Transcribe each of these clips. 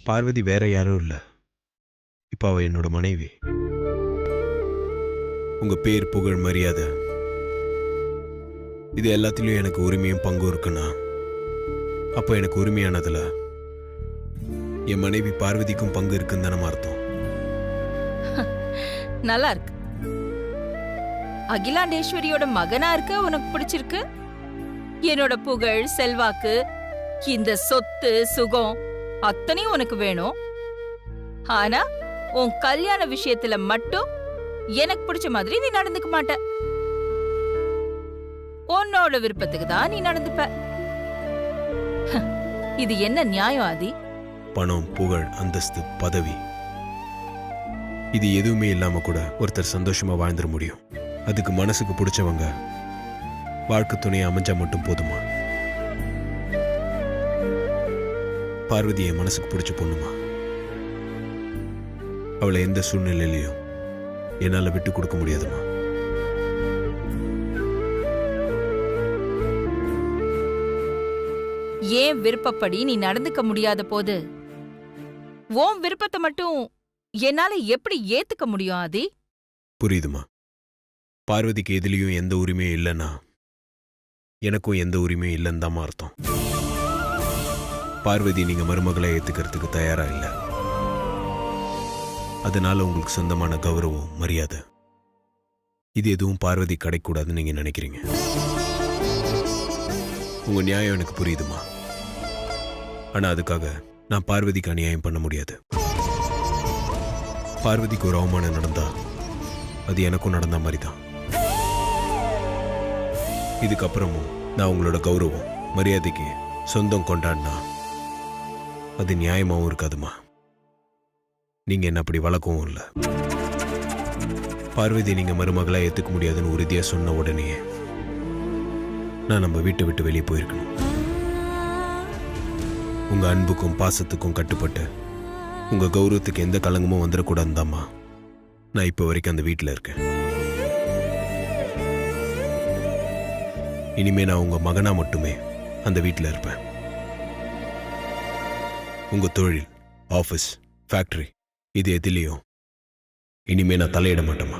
பார்வதி வேற யாரும் இல்ல, இப்ப அவ என்னோட மனைவி. உங்க பேர், புகழ், மரியாதை இது எல்லாத்திலயும் எனக்கு உரிமையும் பங்கும் இருக்குன்னா அப்ப எனக்கு உரிமையானதுல என் மனைவி பார்வதிக்கும் பங்கு இருக்குன்னு தானே அர்த்தம். நல்லா இருக்கு. அகிலாண்டேஸ்வரியோட மகனா இருக்க உனக்கு பிடிச்சிருக்கு. என்னோட புகழ், செல்வாக்கு, இந்த சொத்து, சுகம் அத்தனையும் உனக்கு வேணும். ஆனா உன் கல்யாண விஷயத்துல மட்டும் எனக்கு பிடிச்ச மாதிரி நீ நடந்துக்க மாட்ட. உன்னோட விருப்பத்துக்கு தான் நீ நடந்துப்ப. இது என்ன நியாயம் ஆதி? பணம், புகழ், அந்தஸ்து, பதவி இது எதுவுமே இல்லாம கூட ஒருத்தர் சந்தோஷமா வாழ்ந்துட முடியும். அதுக்கு மனசுக்கு பிடிச்சவங்க வாழ்க்கை துணையை அமைஞ்சா மட்டும் போதுமா? பார்வதி என் மனசுக்கு பிடிச்ச பொண்ணுமா. அவளை எந்த சூழ்நிலையிலையும் என்னால விட்டு கொடுக்க முடியாதுமா. ஏன் விருப்பப்படி நீ நடந்துக்க முடியாத போது உன் விருப்பத்தை மட்டும் என்னால எப்படி ஏத்துக்க முடியும் ஆதி? புரியுதுமா. பார்வதிக்கு எதுலயும் எந்த உரிமையும் இல்லைன்னா எனக்கும் எந்த உரிமையும் இல்லைன்னு தான் அர்த்தம். பார்வதி நீங்க மருமகளை ஏத்துக்கிறதுக்கு தயாரா இல்ல. அதனால உங்களுக்கு சொந்தமான கௌரவம், மரியாதை இது எதுவும் பார்வதி கிடைக்கூடாதுன்னு நீங்க நினைக்கிறீங்க. உங்க நியாயம் எனக்கு புரியுதுமா. ஆனா அதுக்காக நான் பார்வதிக்கு அநியாயம் பண்ண முடியாது. பார்வதிக்கு ஒரு அவமானம் நடந்தா அது எனக்கும் நடந்த மாதிரி தான். இதுக்கப்புறமும் நான் உங்களோட கௌரவம், மரியாதைக்கு சொந்தம் கொண்டாடினா அது நியாயமாவும் இருக்காதுமா. நீங்க என்ன அப்படி வளர்க்கவும் இல்லை. பார்வதி நீங்க மருமகளா ஏத்துக்க முடியாதுன்னு உறுதியா சொன்ன உடனே நான் நம்ம வீட்டை விட்டு வெளியே போயிருக்கணும். உங்க அன்புக்கும் பாசத்துக்கும் கட்டுப்பட்டு உங்க கௌரவத்துக்கு எந்த கலங்கமும் வந்துடக்கூடாதுதாம்மா நான் இப்ப வரைக்கும் அந்த வீட்டில் இருக்கேன். இனிமே நான் உங்க மகனா மட்டுமே அந்த வீட்டில் இருப்பேன். உங்க தொழில், ஆபீஸ், ஃபேக்டரி இது எதிலையும் இனிமே நான் தலையிட மாட்டேமா.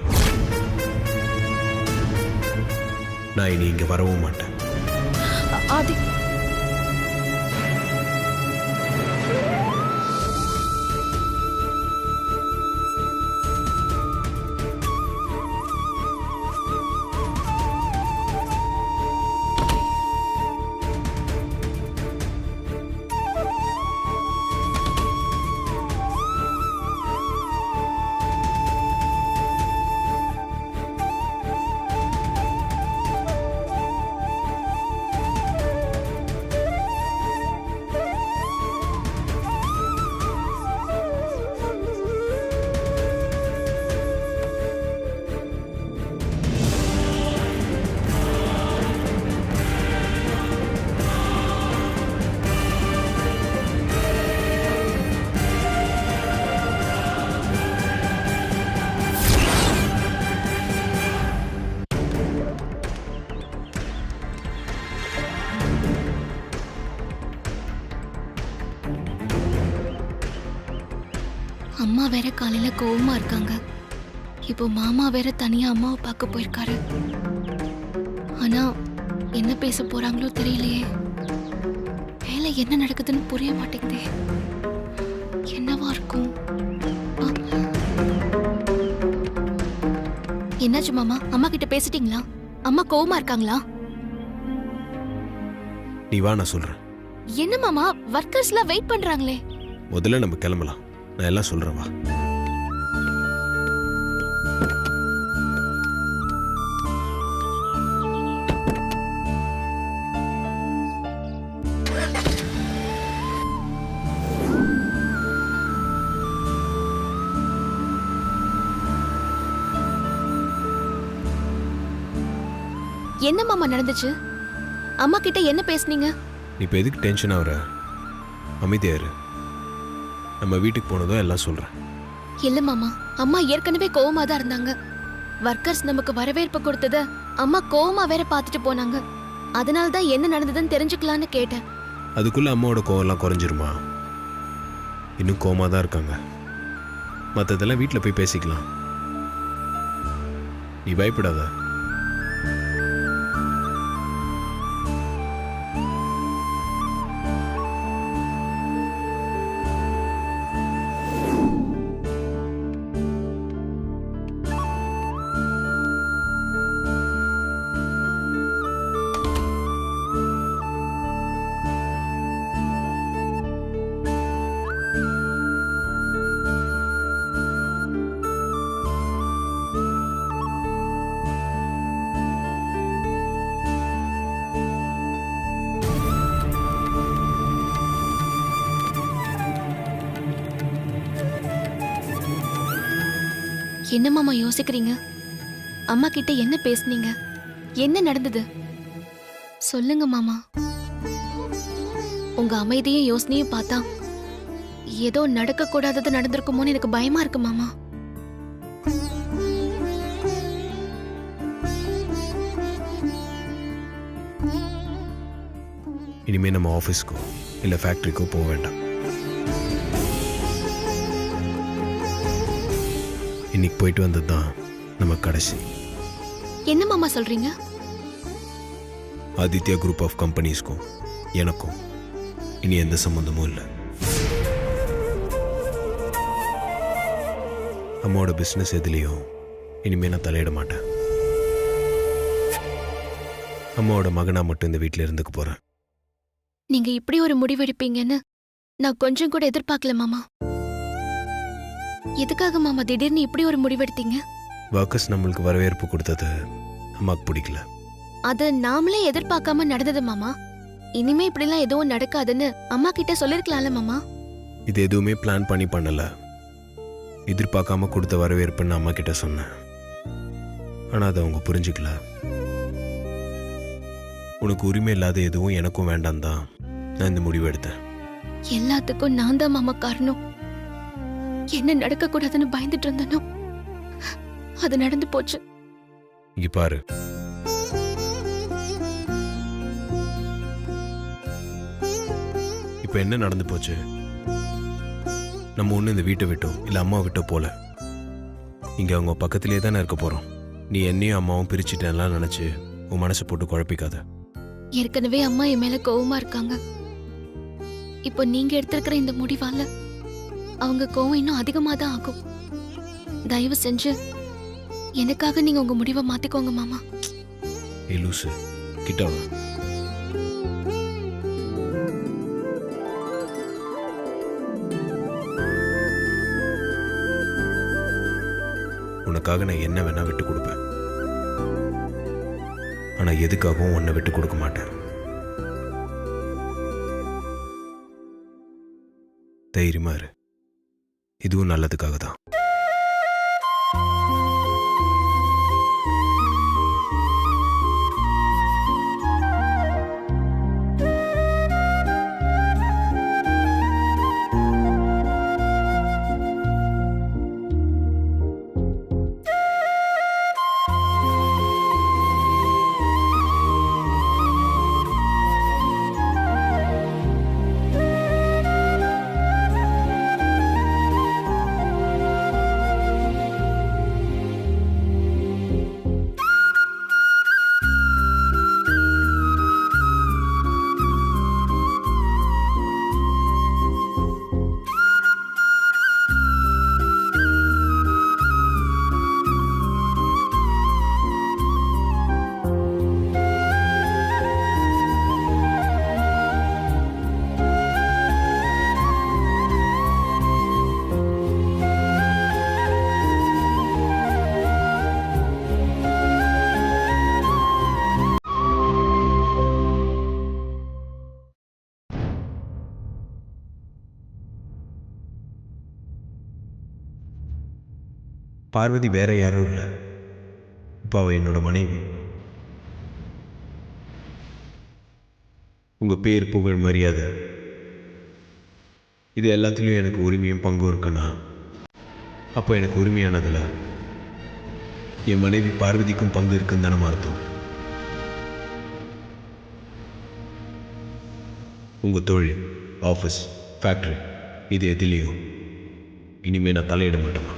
நான் இனி இங்க வரவும் மாட்டேன். ஆதி, அம்மா வேற காலையில கோவமா இருக்காங்க. இப்போ மாமா வேற தனியா அம்மாவை பார்க்க போயிருக்காரு. ஆனா என்ன பேச போறாங்களோ தெரியலையே. வேலை என்ன நடக்குதுன்னு புரிய மாட்டேங்குதே. என்னவா இருக்கும்? என்னாச்சு மாமா? அம்மா கிட்ட பேசிட்டீங்களா? அம்மா கோவமா இருக்காங்களா? நீ வா, நான் சொல்றேன். என்ன மாமா, ஒர்க்கர்ஸ்லாம் வெயிட் பண்றாங்களே. முதல்ல நம்ம கிளம்பலாம். நான் எல்லாம் சொல்றேன், வா. என்ன மாமா நடந்துச்சு? அம்மா கிட்ட என்ன பேசுனீங்க? நீ இப்போ எதுக்கு டென்ஷன் ஆகுற? அமைதியா இரு. நம்ம வீட்டுக்கு போனதும் எல்லாம் சொல்கிறேன். இல்ல மாமா, அம்மா ஏற்கனவே கோவமா தான் இருந்தாங்க. ஒர்க்கர்ஸ் நமக்கு வரவேற்பு கொடுத்தத அம்மா கோவமா வேற பார்த்துட்டு போனாங்க. அதனால தான் என்ன நடந்ததுன்னு தெரிஞ்சுக்கலான்னு கேட்டேன். அதுக்குள்ளே அம்மாவோட கோவம்லாம் குறைஞ்சிருமா? இன்னும் கோவமாக தான் இருக்காங்க. மற்றதெல்லாம் வீட்டில் போய் பேசிக்கலாம். நீ பயப்படாத. என்ன மாமா யோசிக்கிறீங்க? அம்மா கிட்ட என்ன பேசுனீங்க? என்ன நடந்தது? சொல்லுங்க மாமா. உங்க அமைதியும் யோசனையும் பார்த்தா ஏதோ நடக்க கூடாதது நடந்திருக்குமோன்னு எனக்கு பயமா இருக்கு மாமா. இனிமேல் நம்ம ஆஃபீஸ்க்கோ இல்லை ஃபேக்ட்ரிக்கோ போக வேண்டாம். இன்னைக்கு போயிட்டு வந்தது தான் நம்ம கடைசி. என்ன மாமா சொல்றீங்க? ஆதித்யா குரூப் ஆஃப் கம்பெனிஸ்க்கும் எனக்கும் இனி எந்த சம்மந்தமும் இல்லை. அம்மாவோட பிஸ்னஸ் எதுலேயும் இனிமேல் நான் தலையிட மாட்டேன். அம்மாவோட மகனா மட்டும் இந்த வீட்டில் இருந்துக்க போகிறேன். நீங்க இப்படி ஒரு முடிவெடுப்பீங்கன்னு நான் கொஞ்சம் கூட எதிர்பார்க்கல மாமா. எதுக்காக மாமா திடீர்னு இப்படி ஒரு முடிவெடுத்தீங்க? ஒர்க்கர்ஸ் நம்மளுக்கு வரவேற்பு கொடுத்தது அம்மாவுக்கு பிடிக்கல. அது நாமளே எதிர்பார்க்காம நடந்தது மாமா. இனிமே இப்படிலாம் எதுவும் நடக்காதுன்னு அம்மா கிட்ட சொல்லிருக்கலாம்ல மாமா. இது எதுவுமே பிளான் பண்ணி பண்ணல. எதிர்பார்க்காம கொடுத்த வரவேற்புன்னு அம்மா கிட்ட சொன்னேன். ஆனால் அதை அவங்க புரிஞ்சுக்கல. உனக்கு உரிமை இல்லாத எதுவும் எனக்கும் வேண்டாம் தான் நான் இந்த முடிவு எடுத்தேன். எல்லாத்துக்கும் நான் தான் மாமா காரணம். என்ன நடக்க கூடாதுன்னு பயந்துட்டு இருந்தனோ அது நடந்து போச்சு. இங்க பாரு, இப்ப என்ன நடந்து போச்சு? நம்ம ஒண்ணு இந்த வீட்டை விட்டோ இல்ல அம்மா விட்டோ போல. இங்க அவங்க பக்கத்திலே தானே இருக்க போறோம். நீ என்னையும் அம்மாவும் பிரிச்சுட்டேன்லாம் நினைச்சு உன் மனசை போட்டு குழப்பிக்காத. ஏற்கனவே அம்மா என் மேல கோவமா இருக்காங்க. இப்போ நீங்க எடுத்திருக்கிற இந்த முடிவால அவங்க கோவம் இன்னும் அதிகமா தான் ஆகும். தயவு செஞ்சு எனக்காக நீங்க உங்க முடிவை மாத்திக்கோங்க மாமா. ஏய் லூசு, கிட்ட வா. உனக்காக நான் என்ன வேணா விட்டு கொடுப்பேன். ஆனா எதுக்காகவும் உன்னை விட்டு கொடுக்க மாட்டேன். தைரியமா இரு. இதுவும் நல்லதுக்காக தான். பார்வதி வேற யாரும் இல்லை. இப்போ அவள் என்னோட மனைவி. உங்கள் பேர், புகழ், மரியாதை இது எல்லாத்துலேயும் எனக்கு உரிமையும் பங்கும் இருக்குன்னா அப்போ எனக்கு உரிமையானதில் என் மனைவி பார்வதிக்கும் பங்கு இருக்குன்னு தானே அர்த்தம். உங்கள் தொழில், ஆஃபீஸ், ஃபேக்ட்ரி இது எதுலேயும் இனிமேல் நான் தலையிட மாட்டேன்.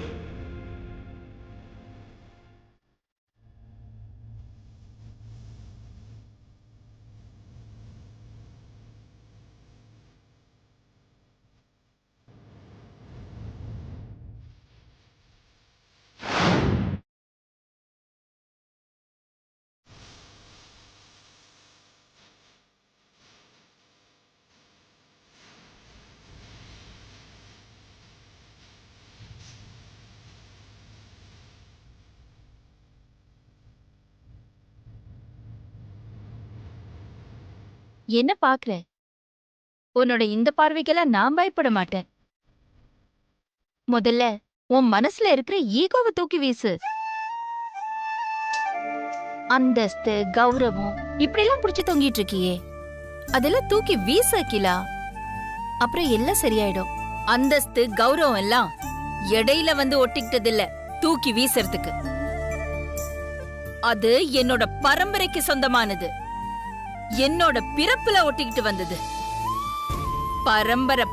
என்ன பாக்குற? உன்னோட இந்த பார்வைக்கெல்லாம் நான் பயப்பட மாட்டேன். முதல்ல உன் மனசுல இருக்கிற ஈகோவை தூக்கி வீசு. அந்தஸ்து, கௌரவம் இப்படி எல்லாம் புடிச்சு தொங்கிட்டு இருக்கியே, அதெல்லாம் தூக்கி வீச அகிலா. அப்புறம் எல்லாம் சரியாயிடும். அந்தஸ்து, கௌரவம் எல்லாம் இடையில வந்து ஒட்டிக்கிட்டது இல்ல தூக்கி வீசறதுக்கு. அது என்னோட பரம்பரைக்கு சொந்தமானது. என்னோட பிறப்புல ஒட்டிக்கிட்டு வந்தது.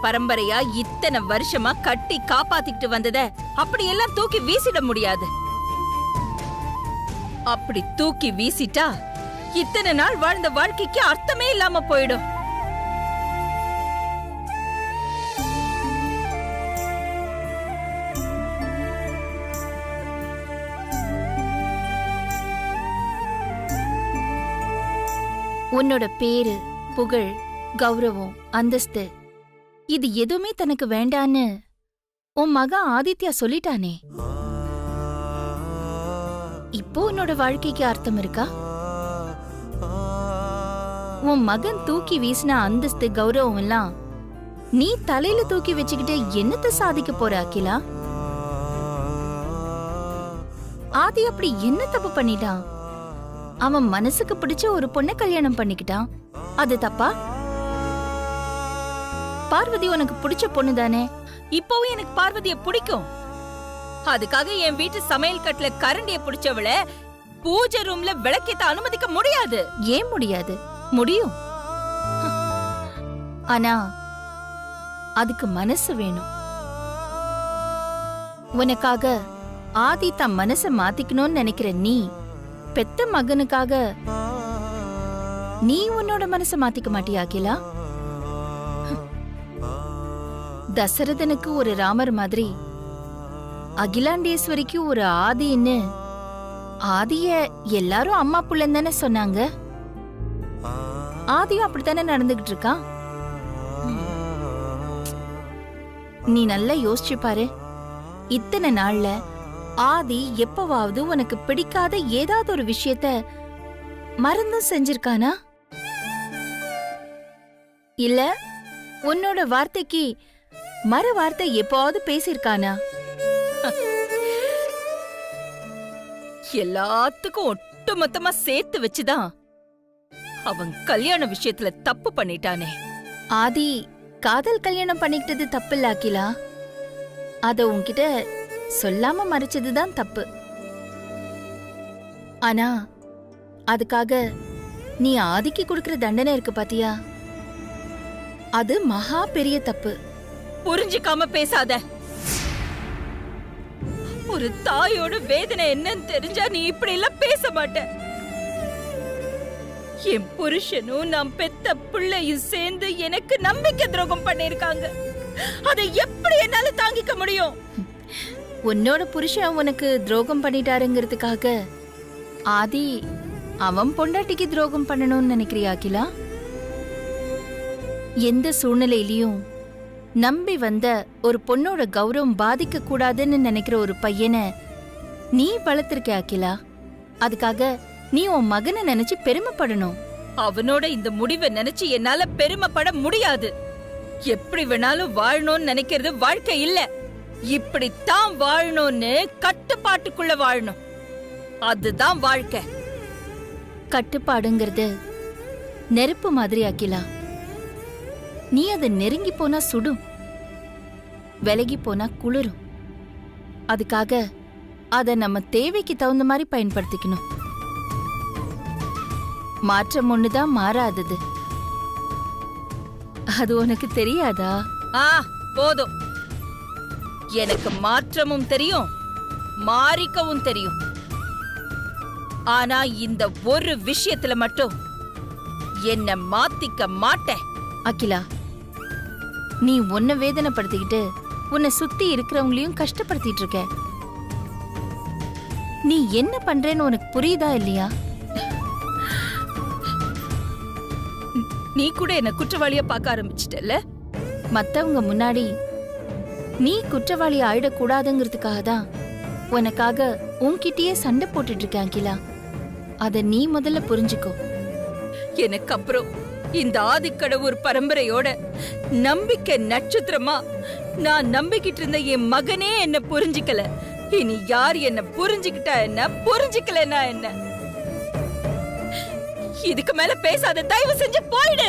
பரம்பரையா இத்தனை வருஷமா கட்டி காப்பாத்திக்கிட்டு வந்தத அப்படியெல்லாம் தூக்கி வீசிட முடியாது. அப்படி தூக்கி வீசிட்டா இத்தனை நாள் வாழ்ந்த வாழ்க்கைக்கு அர்த்தமே இல்லாம போயிடும். உன்னோட பேரு, புகழ், கௌரவம், அந்தஸ்து இது எதுவுமே தனக்கு வேண்டான்னு உன் மகன் ஆதித்யா சொல்லிட்டானே. இப்போ உன்னோட வாழ்க்கைக்கு அர்த்தம் இருக்கா? உன் மகன் தூக்கி வீசின அந்தஸ்து, கௌரவம் எல்லாம் நீ தலையில தூக்கி வச்சுக்கிட்டு என்னத்தை சாதிக்க போற அகிலா? ஆதி அப்படி என்ன தப்பு பண்ணிட்டான்? அவன் மனசுக்கு பிடிச்ச ஒரு பொண்ணை கல்யாணம் பண்ணிக்கிட்டான். அது தப்பா? பார்வதி உனக்கு பிடிச்ச பொண்ணு தானே? இப்பவும் எனக்கு பார்வதிய பிடிக்கும். அதுக்காக என் வீட்டு சமையல் கட்டுல கரண்டிய பிடிச்சவள பூஜை ரூம்ல விளக்கேத்த அனுமதிக்க முடியாது. ஏன் முடியாது? முடியும். ஆனா அதுக்கு மனசு வேணும். உனக்காக ஆதி தன் மனச மாத்திக்கணும்னு நினைக்கிற நீ, பெத்த மகனுக்காக நீ உன்னோட மனச மாத்திக்க மாட்டியா அகிலா? தசரதனுக்கு ஒரு ராமர் மாதிரி அகிலாண்டேஸ்வரிக்கு ஒரு ஆதின்னு ஆதிய எல்லாரும் அம்மா புள்ளன்னு தானே சொன்னாங்க. ஆதியும் அப்படித்தானே நடந்துகிட்டு இருக்கான். நீ நல்லா யோசிச்சு பாரு. இத்தனை நாள்ல ஆதி எப்பவாவது உனக்கு பிடிக்காத ஏதாவது ஒரு விஷயத்த மறந்தும் செஞ்சிருக்கானா? இல்ல உன்னோட வார்த்தைக்கு மறு வார்த்தை எப்பவாவது பேசிருக்கானா? எல்லாத்துக்கும் ஒட்டு மொத்தமா சேர்த்து வச்சுதான் அவன் கல்யாண விஷயத்துல தப்பு பண்ணிட்டானே. ஆதி காதல் கல்யாணம் பண்ணிக்கிட்டது தப்பு இல்ல அகிலா. அத உன்கிட்ட சொல்லாம மறைச்சதுதான் தப்பு. ஆனா அதுக்காக நீ ஆதிக்கு கொடுக்கிற தண்டனை இருக்கு பாத்தியா, அது மகா பெரிய தப்பு. புரிஞ்சுக்காம பேசாத. ஒரு தாயோட வேதனை என்னன்னு தெரிஞ்சா நீ இப்படி எல்லாம் பேச மாட்ட. என் புருஷனும் நான் பெத்த பிள்ளையும் சேர்ந்து எனக்கு நம்பிக்கை துரோகம் பண்ணிருக்காங்க. அதை எப்படி என்னால தாங்கிக்க முடியும்? உன்னோட புருஷன் உனக்கு துரோகம் பண்ணிட்டாருங்கிறதுக்காக ஆதி அவன் பொண்டாட்டிக்கு துரோகம் பண்ணணும்னு நினைக்கிறியா அகிலா? எந்த சூழ்நிலையிலயும் நம்பி வந்த ஒரு பொண்ணோட கௌரவம் பாதிக்க கூடாதுன்னு நினைக்கிற ஒரு பையனை நீ வளர்த்திருக்க அகிலா. அதுக்காக நீ உன் மகனை நினைச்சு பெருமைப்படணும். அவனோட இந்த முடிவை நினைச்சு என்னால பெருமைப்பட முடியாது. எப்படி வேணாலும் வாழணும்னு நினைக்கிறது வாழ்க்கை இல்ல. இப்படித்தான் வாழணும்னு கட்டுப்பாட்டுக்குள்ள வாழணும். அதுதான் வாழ்க்கை. கட்டுப்பாடுங்கிறது நெருப்பு மாதிரி அகிலா. நீ அதை நெருங்கி போனா சுடும், விலகி போனா குளிரும். அதுக்காக அதை நம்ம தேவைக்கு தகுந்த மாதிரி பயன்படுத்திக்கணும். மாற்றம் ஒண்ணுதான் மாறாதது. அது உனக்கு தெரியாதா? போதும். எனக்கு மாற்றமும் தெரியும், மாறிக்கவும் தெரியும். ஆனா இந்த ஒரு விஷயத்துல மட்டும் என்ன மாத்திக்க மாட்டேன். அகிலா, நீ உன்னை வேதனைப்படுத்திக்கிட்டு உன்னை சுத்தி இருக்கிறவங்களையும் கஷ்டப்படுத்திட்டு இருக்க. நீ என்ன பண்றேன்னு உனக்கு புரியுதா இல்லையா? நீ கூட என்ன குற்றவாளியா பார்க்க ஆரம்பிச்சிட்டல்ல. மத்தவங்க முன்னாடி நீ குற்றவாளி ஆயிடக்கூடாதுங்கிறதுக்காக தான் உனக்காக உன்கிட்டயே சண்டை போட்டுட்டு இருக்கேன் அகிலா. அத நீ முதல்ல புரிஞ்சுக்கோ. எனக்கு அப்புறம் இந்த ஆதிக்கடவுர் பரம்பரையோட நம்பிக்கை நட்சத்திரமா நான் நம்பிக்கிட்டு இருந்த என் மகனே என்ன புரிஞ்சுக்கல. இனி யார் என்ன புரிஞ்சுக்கிட்டா என்ன, புரிஞ்சுக்கலன்னா என்ன? இதுக்கு மேல பேசாத, தயவு செஞ்சு போயிடு.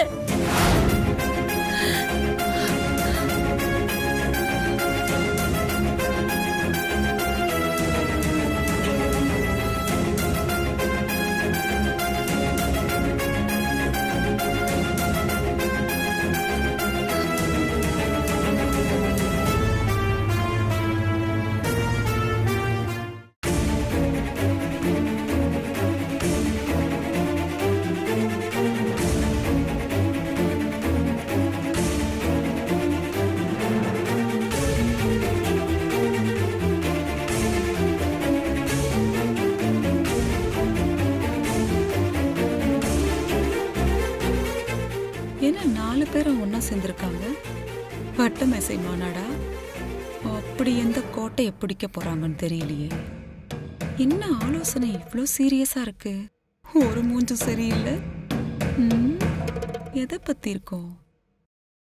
என்ன 4 பேரும் ஒன்னா சேர்ந்திருக்காங்க? வட்ட மேசை மாநாடா? அப்படி எந்த கோட்டையை பிடிக்க போறாங்கன்னு தெரியலையே. என்ன ஆலோசனை இவ்வளோ சீரியஸா இருக்கு? ஒரு மூஞ்சு சரியில்லை. எதை பத்தி இருக்கோம்?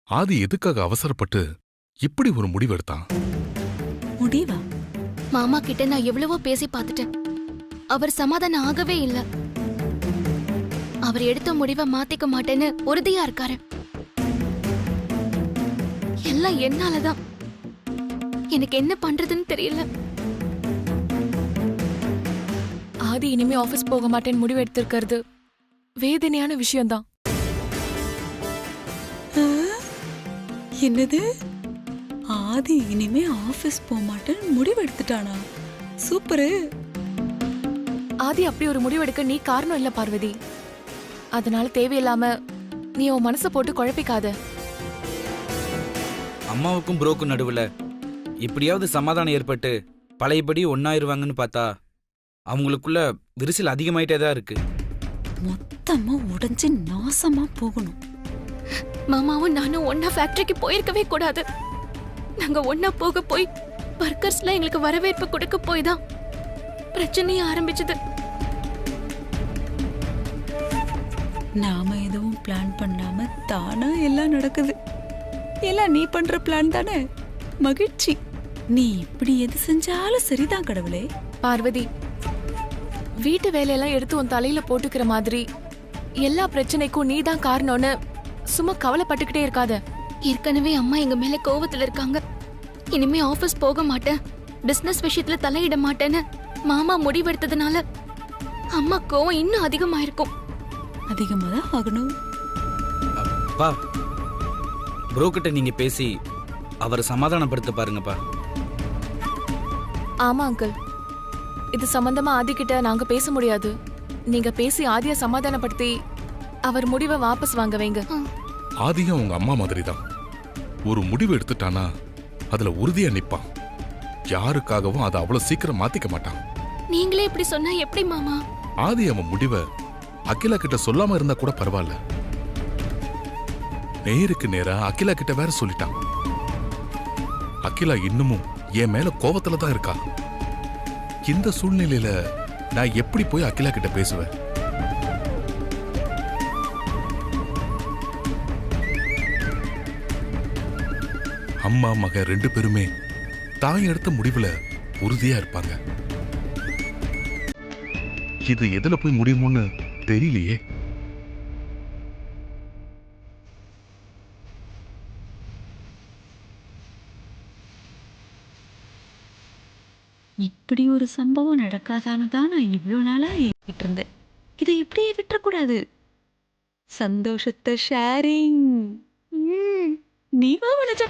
ஆதி எதுக்காக அவசரப்பட்டு இப்படி ஒரு முடிவெடுத்தான்? முடிவா? மாமா கிட்ட நான் எவ்வளவோ பேசி பார்த்துட்டேன். அவர் சமாதானம் ஆகவே இல்ல. அவர் எடுத்த முடிவை மாத்திக்க மாட்டேன்னு உறுதியா இருக்காரு. எல்லாம் என்னாலதான். எனக்கு என்ன பண்றதுன்னு தெரியல. ஆதி இனிமே ஆபீஸ் போக மாட்டேன்னு முடிவு எடுத்திருக்கிறது வேதனையான விஷயம்தான். என்னது? ஆதி இனிமே ஆபீஸ் போக மாட்டேன்னு முடிவு எடுத்துட்டானா? சூப்பரு. ஆதி அப்படி ஒரு முடிவு எடுக்க நீ காரணம் இல்ல பார்வதி. அதனால தேவையில்லாம நீ உன் மனசை போட்டு குழப்பிக்காத. அம்மாவுக்கும் புரோக்கும் நடுவுல எப்படியாவது சமாதானம் ஏற்பட்டு பழையபடி ஒன்னாயிருவாங்கன்னு பார்த்தா அவங்களுக்குள்ள விரிசல் அதிகமாயிட்டே தான் இருக்கு. மொத்தமா உடைஞ்சு நாசமா போகணும். மாமாவும் நானும் ஒன்னா ஃபேக்டரிக்கு போயிருக்கவே கூடாது. நாங்க ஒன்னா போய் ஒர்க்கர்ஸ்லாம் எங்களுக்கு வரவேற்பு கொடுக்க போய் தான் பிரச்சனையே ஆரம்பிச்சது. நாம எதுவும் பிளான் பண்ணாம தானா எல்லாம் நடக்குது. எல்லாம் நீ பண்ற பிளான் தானே? மகிழ்ச்சி. நீ இப்படி எது செஞ்சாலும் சரிதான் கடவுளே. பார்வதி, வீட்டு வேலையெல்லாம் எடுத்து உன் தலையில போட்டுக்கிற மாதிரி எல்லா பிரச்சனைக்கும் நீ தான் காரணம்னு சும்மா கவலைப்பட்டுக்கிட்டே இருக்காத. ஏற்கனவே அம்மா எங்க மேல கோவத்துல இருக்காங்க. இனிமே ஆபீஸ் போக மாட்டேன், பிசினஸ் விஷயத்துல தலையிட மாட்டேன்னு மாமா முடிவெடுத்ததுனால அம்மா கோவம் இன்னும் அதிகமாயிருக்கும். அதிகமா தான் ஆகணும். அப்பா, புரோக்கிட்ட நீங்க பேசி அவரை சமாதானப்படுத்த பாருங்கப்பா. ஆமா அங்கிள், இது சம்பந்தமா ஆதி கிட்ட நாங்க பேச முடியாது. நீங்க பேசி ஆதிய சமாதானப்படுத்தி அவர் முடிவை வாபஸ் வாங்க வைங்க. ஆதியும் அவங்க அம்மா மாதிரி தான். ஒரு முடிவு எடுத்துட்டானா அதுல உறுதியா நிப்பான். யாருக்காகவும் அதை அவ்வளவு சீக்கிரம் மாத்திக்க மாட்டான். நீங்களே இப்படி சொன்னா எப்படி மாமா? ஆதி அவன் முடிவை அகிலா கிட்ட சொல்லாம இருந்தா கூட பரவாயில்ல. நேருக்கு நேரா அகிலா கிட்ட வேற சொல்லிட்டான். அகிலா இன்னமும் என் மேல கோவத்துல தான் இருக்கா. இந்த சூழ்நிலையில நான் எப்படி போய் அகிலா கிட்ட பேசுவேன்? அம்மா மக 2 பேருமே தாய் எடுத்த முடிவுல உறுதியா இருப்பாங்க. இது எதுல போய் முடியுமோன்னு தெரியலையே. இப்படி ஒரு சம்பவம் நடக்காதான்னு தான் நான் இவ்வளோ நாளாக ஏங்கிட்டு இருந்தேன். இதை இப்படியே விட்டுறக்கூடாது. சந்தோஷத்தை ஷேரிங். நீ வா வனஜா.